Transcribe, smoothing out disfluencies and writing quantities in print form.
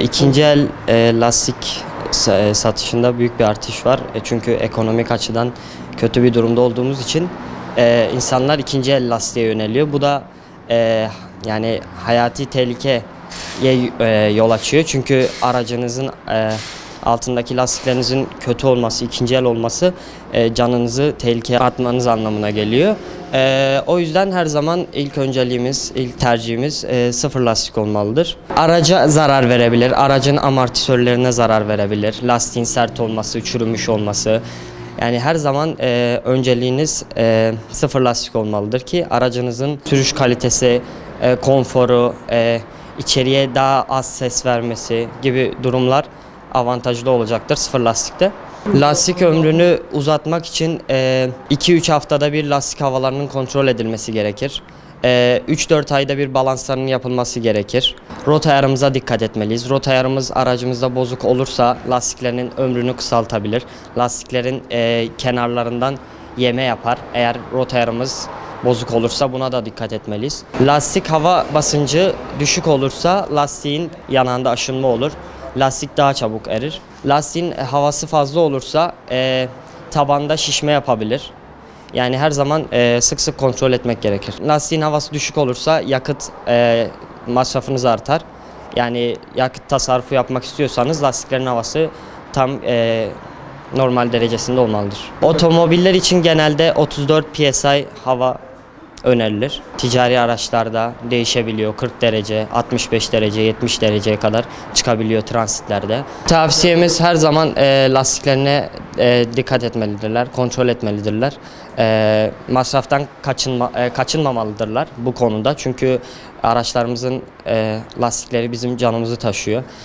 İkinci el lastik satışında büyük bir artış var. Çünkü ekonomik açıdan kötü bir durumda olduğumuz için insanlar ikinci el lastiğe yöneliyor. Bu da yani hayati tehlikeye yol açıyor. Çünkü aracınızın altındaki lastiklerinizin kötü olması, ikinci el olması canınızı tehlikeye atmanız anlamına geliyor. O yüzden her zaman ilk önceliğimiz, ilk tercihimiz sıfır lastik olmalıdır. Araca zarar verebilir, aracın amortisörlerine zarar verebilir, lastiğin sert olması, çürümüş olması. Yani her zaman önceliğiniz sıfır lastik olmalıdır ki aracınızın sürüş kalitesi, konforu, içeriye daha az ses vermesi gibi durumlar avantajlı olacaktır sıfır lastikte. Lastik ömrünü uzatmak için 2-3 haftada bir lastik havalarının kontrol edilmesi gerekir. 3-4 ayda bir balanslarının yapılması gerekir. Rota ayarımıza dikkat etmeliyiz. Rota ayarımız aracımızda bozuk olursa lastiklerin ömrünü kısaltabilir. Lastiklerin kenarlarından yeme yapar. Eğer rota ayarımız bozuk olursa buna da dikkat etmeliyiz. Lastik hava basıncı düşük olursa lastiğin yanağında aşınma olur. Lastik daha çabuk erir. Lastiğin havası fazla olursa tabanda şişme yapabilir. Yani her zaman sık sık kontrol etmek gerekir. Lastiğin havası düşük olursa yakıt masrafınız artar. Yani yakıt tasarrufu yapmak istiyorsanız lastiklerin havası tam normal derecesinde olmalıdır. Otomobiller için genelde 34 PSI hava önerilir. Ticari araçlarda değişebiliyor. 40 derece, 65 derece, 70 dereceye kadar çıkabiliyor transitlerde. Tavsiyemiz her zaman lastiklerine dikkat etmelidirler, kontrol etmelidirler. Masraftan kaçınmamalıdırlar bu konuda. Çünkü araçlarımızın lastikleri bizim canımızı taşıyor.